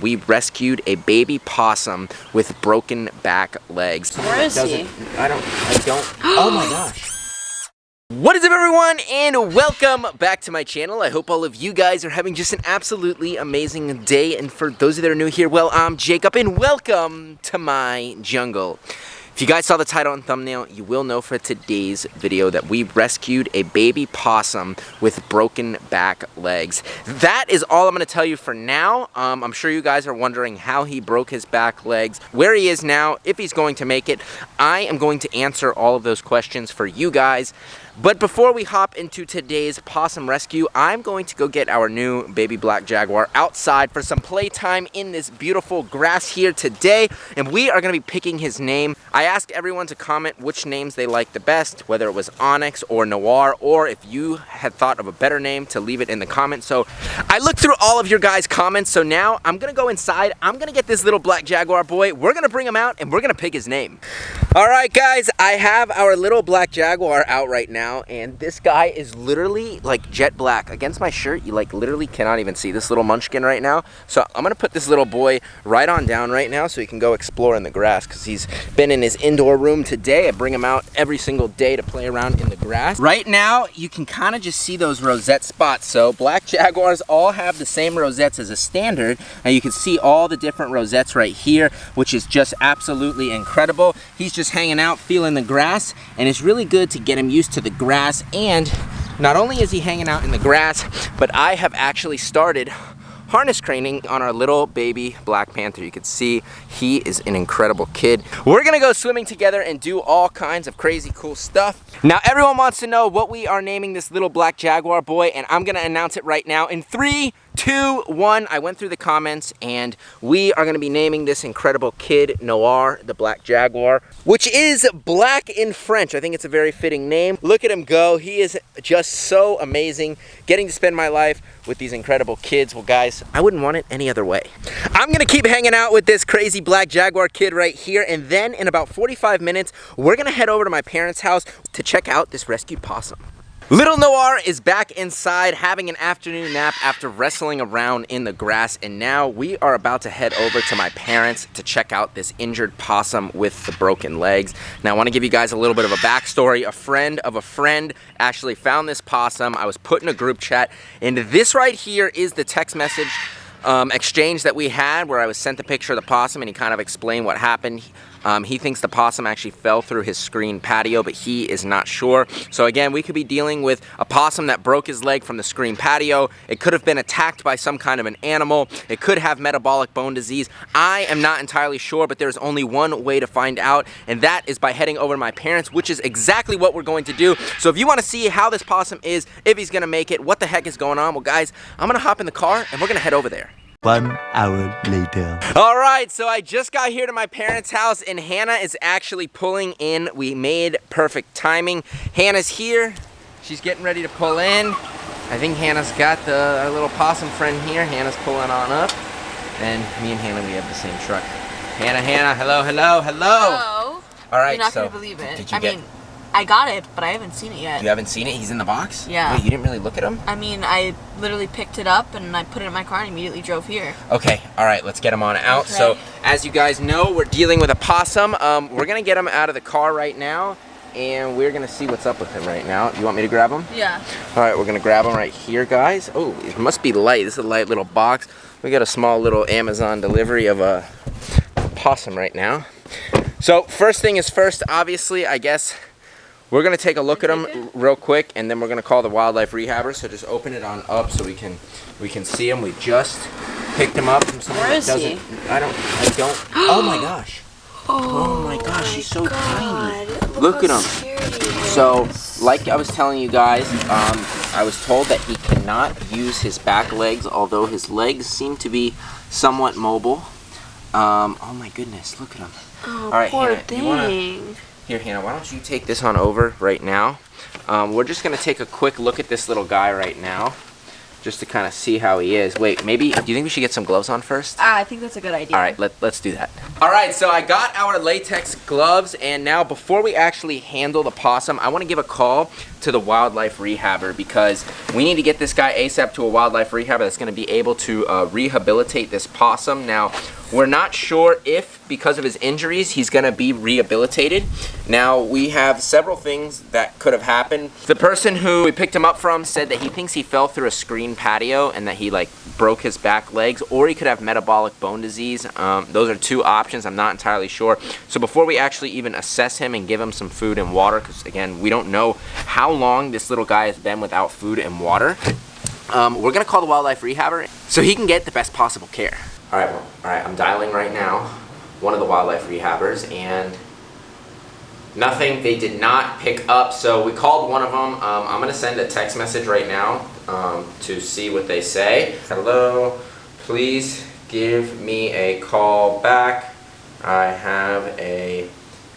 We rescued a baby possum with broken back legs. Where is he? I don't. Oh my gosh. What is up, everyone, and welcome back to my channel. I hope all of you guys are having just an absolutely amazing day. And for those of you that are new here, well, I'm Jacob, and welcome to my jungle. If you guys saw the title and thumbnail, you will know for today's video that we rescued a baby possum with broken back legs. That is all I'm going to tell you for now. I'm sure you guys are wondering how he broke his back legs, where he is now, if he's going to make it. I am going to answer all of those questions for you guys. But before we hop into today's possum rescue, I'm going to go get our new baby black jaguar outside for some playtime in this beautiful grass here today. And we are going to be picking his name. I asked everyone to comment which names they liked the best, whether it was Onyx or Noir, or if you had thought of a better name, to leave it in the comments. So I looked through all of your guys' comments, so now I'm going to go inside. I'm going to get this little black jaguar boy. We're going to bring him out and we're going to pick his name. All right, guys, I have our little black jaguar out right now. And this guy is literally like jet black. Against my shirt, you like literally cannot even see this little munchkin right now. So I'm gonna put this little boy right on down right now so he can go explore in the grass, because he's been in his indoor room today. I bring him out every single day to play around in the grass. Right now, you can kind of just see those rosette spots. So black jaguars all have the same rosettes as a standard. And you can see all the different rosettes right here, which is just absolutely incredible. He's just hanging out, feeling the grass, and it's really good to get him used to the grass. And not only is he hanging out in the grass, but I have actually started harness training on our little baby black panther. You can see he is an incredible kid. We're gonna go swimming together and do all kinds of crazy cool stuff. Now everyone wants to know what we are naming this little black jaguar boy, and I'm gonna announce it right now in 3, 2, 1. I went through the comments and we are gonna be naming this incredible kid Noir, the black jaguar, which is black in French. I think it's a very fitting name. Look at him go. He is just so amazing. Getting to spend my life with these incredible kids. Well, guys, I wouldn't want it any other way. I'm gonna keep hanging out with this crazy black jaguar kid right here, and then in about 45 minutes, we're gonna head over to my parents' house to check out this rescued possum. Little Noir is back inside having an afternoon nap after wrestling around in the grass, and now we are about to head over to my parents to check out this injured possum with the broken legs. Now I want to give you guys a little bit of a backstory. A friend of a friend actually found this possum. I was put in a group chat, and this right here is the text message exchange that we had, where I was sent the picture of the possum and he kind of explained what happened. He thinks the possum actually fell through his screen patio, but he is not sure. So again, we could be dealing with a possum that broke his leg from the screen patio. It could have been attacked by some kind of an animal. It could have metabolic bone disease. I am not entirely sure, but there's only one way to find out, and that is by heading over to my parents, which is exactly what we're going to do. So if you want to see how this possum is, if he's gonna make it, what the heck is going on, well guys, I'm gonna hop in the car and we're gonna head over there. 1 hour later. All right, so I just got here to my parents' house and Hannah is actually pulling in. We made perfect timing. Hannah's here. She's getting ready to pull in. I think Hannah's got our little possum friend here. Hannah's pulling on up. And me and Hannah, we have the same truck. Hannah, hello. Hello. All right, You're not so gonna believe it. I mean, I got it, but I haven't seen it yet. You haven't seen it? He's in the box? Yeah. Wait, you didn't really look at him? I mean, I literally picked it up and I put it in my car and immediately drove here. Okay, all right, let's get him on out. Okay. So, as you guys know, we're dealing with a possum. We're gonna get him out of the car right now, and we're gonna see what's up with him right now. You want me to grab him? Yeah. All right, we're gonna grab him right here, guys. Oh, it must be light. This is a light little box. We got a small little Amazon delivery of a possum right now. So, first thing is first, obviously, I guess, we're gonna take a look at him real quick, and then we're gonna call the wildlife rehabber. So just open it on up so we can see him. We just picked him up from someone. Where is he? I don't. Oh my gosh. Oh my gosh, he's so tiny. Look at him. So, like I was telling you guys, I was told that he cannot use his back legs, although his legs seem to be somewhat mobile. Oh my goodness, look at him. Oh, all right, poor Hannah, thing. Here, Hannah, why don't you take this on over right now? We're just gonna take a quick look at this little guy right now, just to kind of see how he is. Wait, maybe, do you think we should get some gloves on first? I think that's a good idea. All right, let's do that. All right, so I got our latex gloves, and now before we actually handle the possum, I want to give a call to the wildlife rehabber because we need to get this guy ASAP to a wildlife rehabber that's going to be able to rehabilitate this possum. Now, we're not sure if, because of his injuries, he's going to be rehabilitated. Now, we have several things that could have happened. The person who we picked him up from said that he thinks he fell through a screen patio and that he broke his back legs, or he could have metabolic bone disease. Those are two options. I'm not entirely sure. So before we actually even assess him and give him some food and water, because again, we don't know how long this little guy has been without food and water, we're gonna call the wildlife rehabber so he can get the best possible care. All right, I'm dialing right now one of the wildlife rehabbers, and nothing, they did not pick up, so we called one of them. I'm gonna send a text message right now to see what they say. Hello, please give me a call back. I have a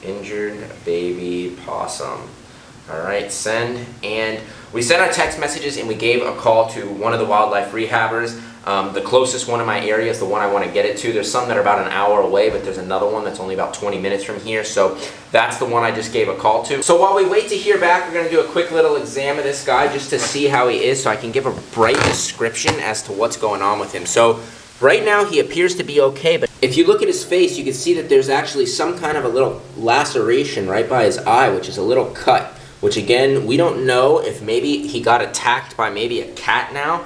injured baby possum. All right, send. And we sent our text messages and we gave a call to one of the wildlife rehabbers. The closest one in my area is the one I want to get it to. There's some that are about an hour away, but there's another one that's only about 20 minutes from here. So that's the one I just gave a call to. So while we wait to hear back, we're going to do a quick little exam of this guy just to see how he is so I can give a bright description as to what's going on with him. So right now he appears to be okay, but if you look at his face, you can see that there's actually some kind of a little laceration right by his eye, which is a little cut, which again, we don't know if maybe he got attacked by maybe a cat now.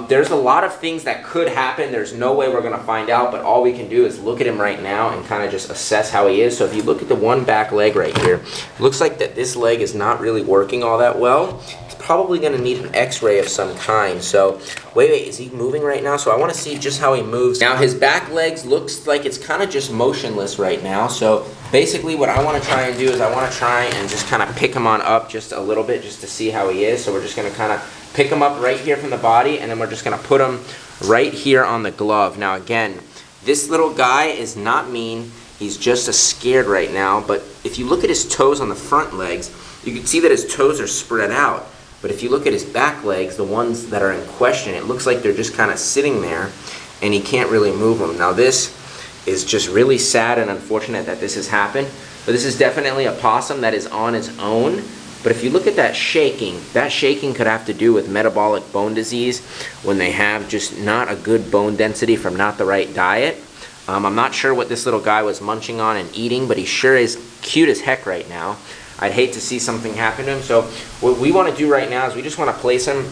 There's a lot of things that could happen. There's no way we're going to find out, but all we can do is look at him right now and kind of just assess how he is. So if you look at the one back leg right here, it looks like that this leg is not really working all that well. He's probably going to need an x-ray of some kind. So wait, is he moving right now? So I want to see just how he moves. Now his back legs looks like it's kind of just motionless right now. So basically what I want to try and do is I want to try and just kind of pick him on up just a little bit just to see how he is. So we're just going to kind of pick him up right here from the body, and then we're just going to put him right here on the glove. Now again, this little guy is not mean. He's just scared right now, but if you look at his toes on the front legs, you can see that his toes are spread out. But if you look at his back legs, the ones that are in question, it looks like they're just kind of sitting there, and he can't really move them. Now this is just really sad and unfortunate that this has happened, but this is definitely a possum that is on its own. But if you look at that shaking could have to do with metabolic bone disease when they have just not a good bone density from not the right diet. I'm not sure what this little guy was munching on and eating, but he sure is cute as heck right now. I'd hate to see something happen to him. So what we want to do right now is we just want to place him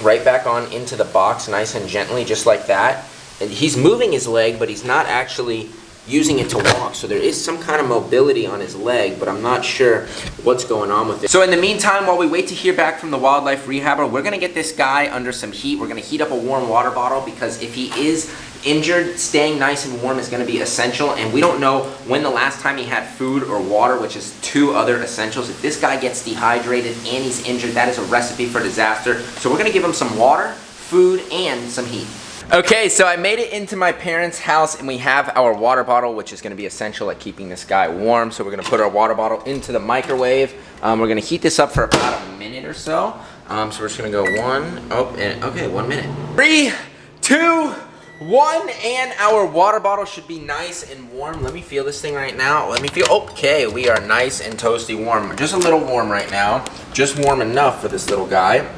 right back on into the box nice and gently, just like that. And he's moving his leg, but he's not actually using it to walk, so there is some kind of mobility on his leg, but I'm not sure what's going on with it. So in the meantime, while we wait to hear back from the wildlife rehabber, we're going to get this guy under some heat. We're going to heat up a warm water bottle because if he is injured, staying nice and warm is going to be essential, and we don't know when the last time he had food or water, which is two other essentials. If this guy gets dehydrated and he's injured, that is a recipe for disaster. So we're going to give him some water, food, and some heat. Okay, so I made it into my parents' house and we have our water bottle, which is going to be essential at keeping this guy warm. So we're going to put our water bottle into the microwave. We're going to heat this up for about a minute or so. So we're just going to go 1 minute. 3, 2, 1, and our water bottle should be nice and warm. Let me feel this thing right now. Okay, we are nice and toasty warm. Just a little warm right now. Just warm enough for this little guy.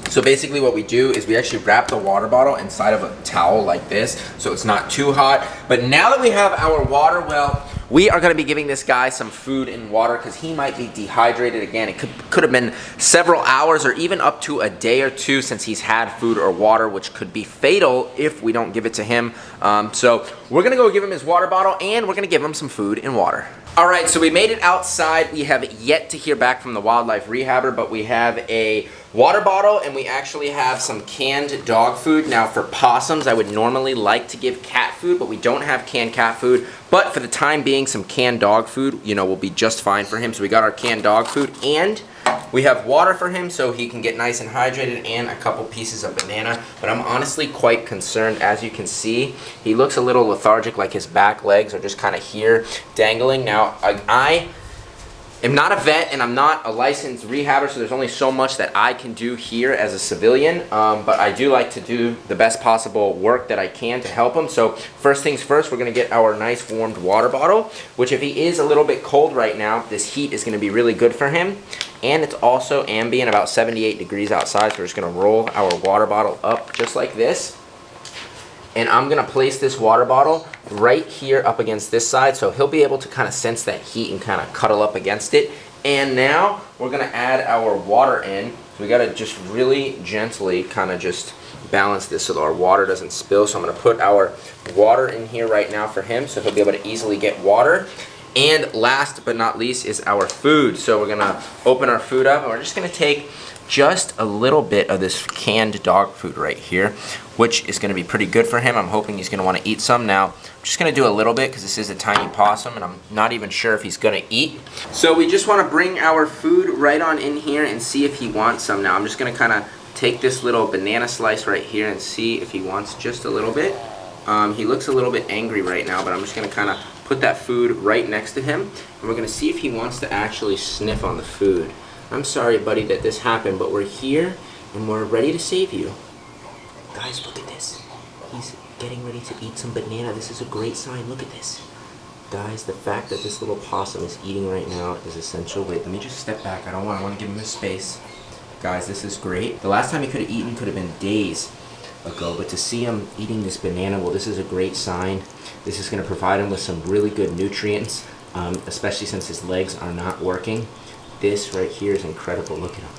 So basically what we do is we actually wrap the water bottle inside of a towel like this so it's not too hot. But now that we have our water, well, we are going to be giving this guy some food and water because he might be dehydrated again. It could have been several hours or even up to a day or two since he's had food or water, which could be fatal if we don't give it to him. So we're going to go give him his water bottle and we're going to give him some food and water. All right, so we made it outside. We have yet to hear back from the wildlife rehabber, but we have a water bottle and we actually have some canned dog food. Now for possums, I would normally like to give cat food, but we don't have canned cat food. But for the time being, some canned dog food, will be just fine for him. So we got our canned dog food and we have water for him so he can get nice and hydrated and a couple pieces of banana. But I'm honestly quite concerned. As you can see, he looks a little lethargic, like his back legs are just kind of here dangling. Now, am not a vet and I'm not a licensed rehabber, so there's only so much that I can do here as a civilian, but I do like to do the best possible work that I can to help him. So first things first, we're gonna get our nice warmed water bottle, which if he is a little bit cold right now, this heat is gonna be really good for him. And it's also ambient, about 78 degrees outside, so we're just gonna roll our water bottle up just like this. And I'm gonna place this water bottle right here up against this side, so he'll be able to kind of sense that heat and kind of cuddle up against it. And now we're gonna add our water in. So we gotta just really gently kind of just balance this so that our water doesn't spill. So I'm gonna put our water in here right now for him, so he'll be able to easily get water. And last but not least is our food. So we're gonna open our food up and we're just gonna take just a little bit of this canned dog food right here, which is gonna be pretty good for him. I'm hoping he's gonna wanna eat some. Now, I'm just gonna do a little bit because this is a tiny possum and I'm not even sure if he's gonna eat. So we just wanna bring our food right on in here and see if he wants some. Now, I'm just gonna kinda take this little banana slice right here and see if he wants just a little bit. He looks a little bit angry right now, but I'm just gonna kinda put that food right next to him and we're gonna see if he wants to actually sniff on the food. I'm sorry, buddy, that this happened, but we're here and we're ready to save you. Guys, look at this. He's getting ready to eat some banana. This is a great sign. Look at this. Guys, the fact that this little possum is eating right now is essential. Wait, let me just step back. I want to give him his space. Guys, this is great. The last time he could have eaten could have been days ago, but to see him eating this banana, well, this is a great sign. This is going to provide him with some really good nutrients, especially since his legs are not working. This right here is incredible. Look at him.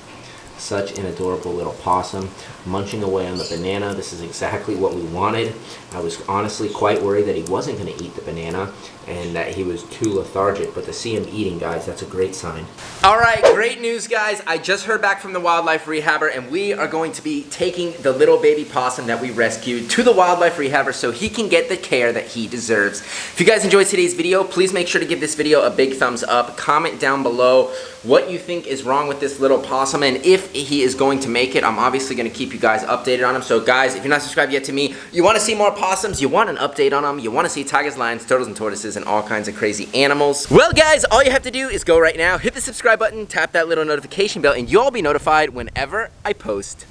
Such an adorable little possum munching away on the banana. This is exactly what we wanted. I was honestly quite worried that he wasn't going to eat the banana and that he was too lethargic, but to see him eating, guys, that's a great sign. All right, great news, guys. I just heard back from the wildlife rehabber and we are going to be taking the little baby possum that we rescued to the wildlife rehabber so he can get the care that he deserves. If you guys enjoyed today's video, please make sure to give this video a big thumbs up. Comment down below what you think is wrong with this little possum and if he is going to make it. I'm obviously going to keep you guys updated on him. So guys, if you're not subscribed yet to me, you want to see more possums, you want an update on them, you want to see tigers, lions, turtles, and tortoises, and all kinds of crazy animals. Well guys, all you have to do is go right now, hit the subscribe button, tap that little notification bell, and you'll be notified whenever I post.